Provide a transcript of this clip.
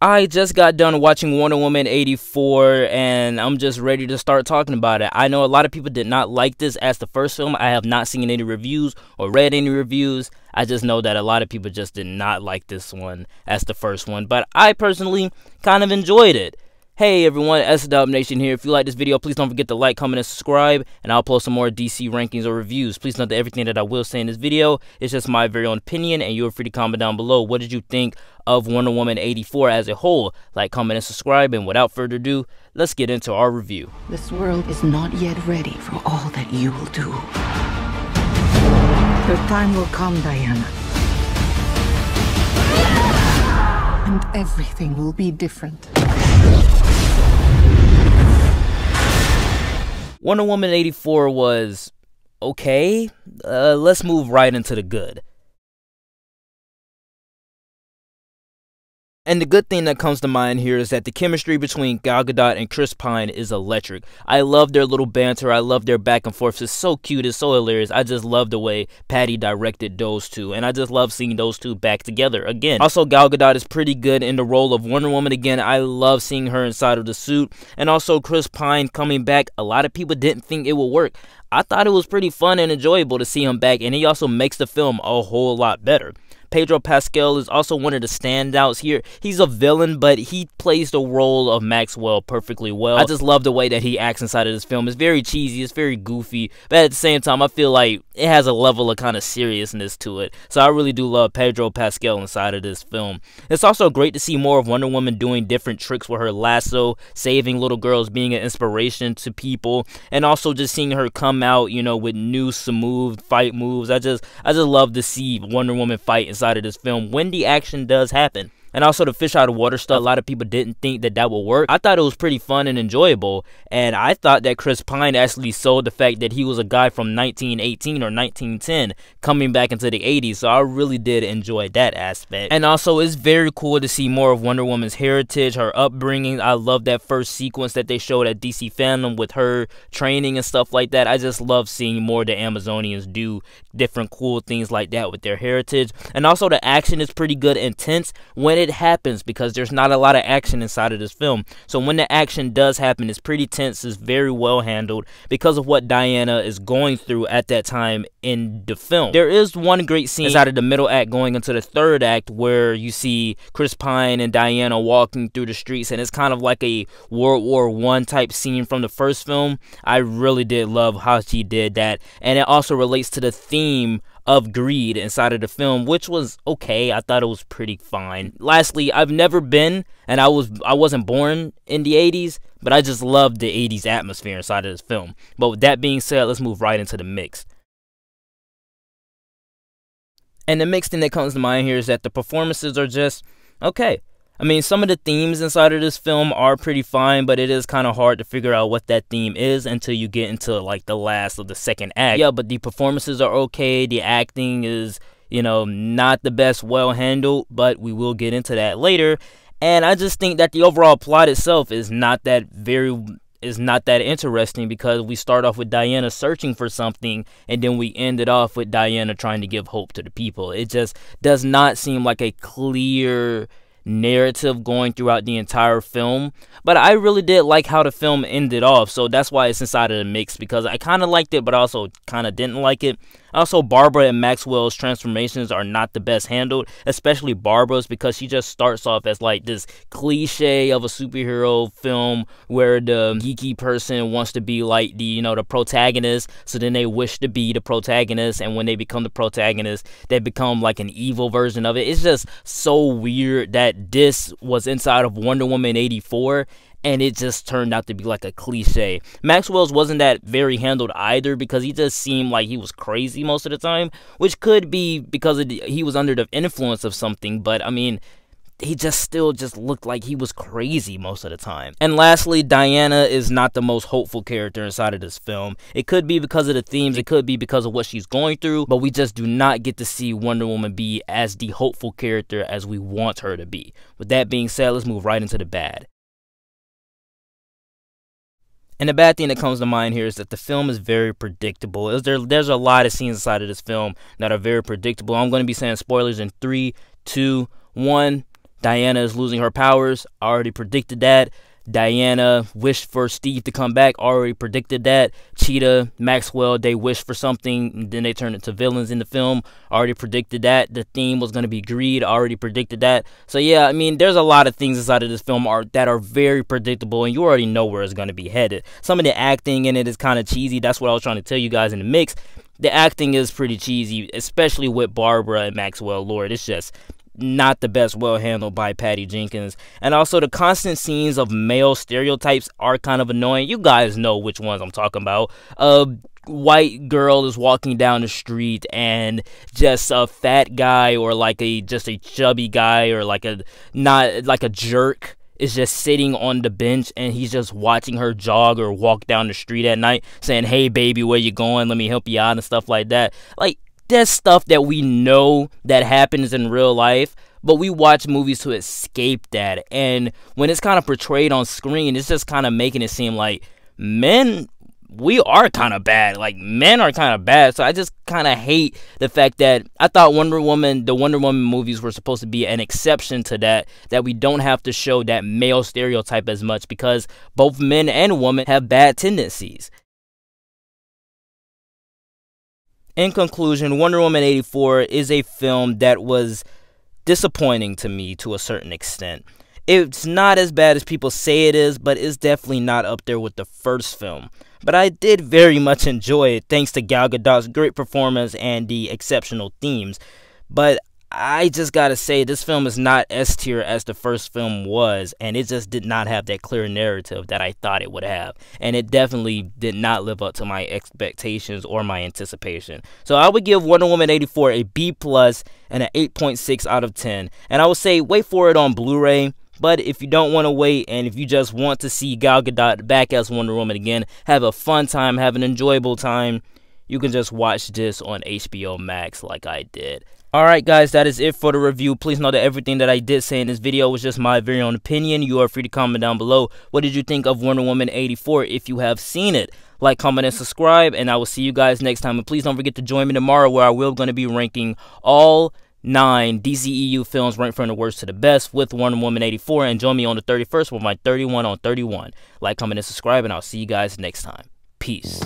I just got done watching Wonder Woman 84 and I'm just ready to start talking about it. I know a lot of people did not like this as the first film. I have not seen any reviews or read any reviews. I just know that a lot of people just did not like this one as the first one. But I personally kind of enjoyed it. Hey everyone, SW Nation here. If you like this video, please don't forget to like, comment, and subscribe, and I'll post some more DC rankings or reviews. Please note that everything that I will say in this video is just my very own opinion, and you're free to comment down below. What did you think of Wonder Woman 84 as a whole? Like, comment, and subscribe, and without further ado, let's get into our review. This world is not yet ready for all that you will do. Your time will come, Diana. And everything will be different. Wonder Woman 84 was okay. Let's move right into the good. And the good thing that comes to mind here is that the chemistry between Gal Gadot and Chris Pine is electric. I love their little banter. I love their back and forth. It's so cute. It's so hilarious. I just love the way Patty directed those two. And I just love seeing those two back together again. Also, Gal Gadot is pretty good in the role of Wonder Woman again. I love seeing her inside of the suit. And also Chris Pine coming back. A lot of people didn't think it would work. I thought it was pretty fun and enjoyable to see him back. And he also makes the film a whole lot better. Pedro Pascal is also one of the standouts here. He's a villain, but he plays the role of Maxwell perfectly well. I just love the way that he acts inside of this film. It's very cheesy, it's very goofy, but at the same time, I feel like it has a level of kind of seriousness to it. So I really do love Pedro Pascal inside of this film. It's also great to see more of Wonder Woman doing different tricks with her lasso, saving little girls, being an inspiration to people, and also just seeing her come out, you know, with new smooth fight moves. I just love to see Wonder Woman fight inside of this film when the action does happen. And also the fish out of water stuff, a lot of people didn't think that would work. I thought it was pretty fun and enjoyable, and I thought that Chris Pine actually sold the fact that he was a guy from 1918 or 1910 coming back into the 80s, so I really did enjoy that aspect. And also, it's very cool to see more of Wonder Woman's heritage, her upbringing. I love that first sequence that they showed at DC Fandom with her training and stuff like that. I just love seeing more of the Amazonians do different cool things like that with their heritage. And also, the action is pretty good, intense when it happens, because there's not a lot of action inside of this film. So when the action does happen, it's pretty tense, it's very well handled because of what Diana is going through at that time in the film. There is one great scene inside of the middle act going into the third act where you see Chris Pine and Diana walking through the streets, and it's kind of like a World War I type scene from the first film. I really did love how she did that, and it also relates to the theme of greed inside of the film, which was okay. I thought it was pretty fine. Lastly, I've never been, and I wasn't born in the 80s, but I just loved the 80s atmosphere inside of this film. But with that being said, let's move right into the mix. And the mixed thing that comes to mind here is that the performances are just okay. I mean, some of the themes inside of this film are pretty fine, but it is kind of hard to figure out what that theme is until you get into like the last of the second act. Yeah, but the performances are okay. The acting is, you know, not the best, well handled, but we will get into that later. And I just think that the overall plot itself is not that interesting, because we start off with Diana searching for something, and then we end it off with Diana trying to give hope to the people. It just does not seem like a clear narrative going throughout the entire film, but I really did like how the film ended off, so that's why it's inside of the mix, because I kind of liked it but also kind of didn't like it. Also, Barbara and Maxwell's transformations are not the best handled, especially Barbara's, because she just starts off as like this cliche of a superhero film where the geeky person wants to be like the, you know, the protagonist, so then they wish to be the protagonist, and when they become the protagonist, they become like an evil version of it. It's just so weird that this was inside of Wonder Woman 84, and it just turned out to be like a cliche. Maxwell's wasn't that very handled either, because he just seemed like he was crazy most of the time, which could be because he was under the influence of something, but I mean, he just still looked like he was crazy most of the time. And lastly, Diana is not the most hopeful character inside of this film. It could be because of the themes, it could be because of what she's going through, but we just do not get to see Wonder Woman be as the hopeful character as we want her to be. With that being said, let's move right into the bad. And the bad thing that comes to mind here is that the film is very predictable. There's a lot of scenes inside of this film that are very predictable. I'm going to be saying spoilers in 3, 2, 1. Diana is losing her powers. I already predicted that. Diana wished for Steve to come back. Already predicted that. Cheetah, Maxwell, they wished for something, and then they turned into villains in the film. Already predicted that. The theme was going to be greed. Already predicted that. So yeah, I mean, there's a lot of things inside of this film that are very predictable, and you already know where it's going to be headed. Some of the acting in it is kind of cheesy. That's what I was trying to tell you guys in the mix. The acting is pretty cheesy, especially with Barbara and Maxwell Lord. It's just not the best, well handled by Patty Jenkins. And also the constant scenes of male stereotypes are kind of annoying. You guys know which ones I'm talking about. White girl is walking down the street and just a fat guy or like just a chubby guy or like a jerk is just sitting on the bench and he's just watching her jog or walk down the street at night saying, "Hey baby, where you going? Let me help you out," and stuff like that. Like, there's stuff that we know that happens in real life, but we watch movies to escape that. And when it's kind of portrayed on screen, it's just kind of making it seem like men, we are kind of bad. Like, men are kind of bad. So I just kind of hate the fact that I thought the Wonder Woman movies were supposed to be an exception to that we don't have to show that male stereotype as much, because both men and women have bad tendencies. In conclusion, Wonder Woman 84 is a film that was disappointing to me to a certain extent. It's not as bad as people say it is, but it's definitely not up there with the first film. But I did very much enjoy it, thanks to Gal Gadot's great performance and the exceptional themes. But I just gotta say, this film is not S tier as the first film was, and it just did not have that clear narrative that I thought it would have. And it definitely did not live up to my expectations or my anticipation. So I would give Wonder Woman 84 a B+ and an 8.6 out of 10. And I would say wait for it on Blu-ray. But if you don't want to wait, and if you just want to see Gal Gadot back as Wonder Woman again, have a fun time, have an enjoyable time, you can just watch this on HBO Max like I did. Alright guys, that is it for the review. Please know that everything that I did say in this video was just my very own opinion. You are free to comment down below. What did you think of Wonder Woman 84 if you have seen it? Like, comment, and subscribe, and I will see you guys next time. And please don't forget to join me tomorrow, where I will going to be ranking all 9 DCEU films ranked from the worst to the best with Wonder Woman 84. And join me on the 31st with my 31 on 31. Like, comment, and subscribe, and I'll see you guys next time. Peace.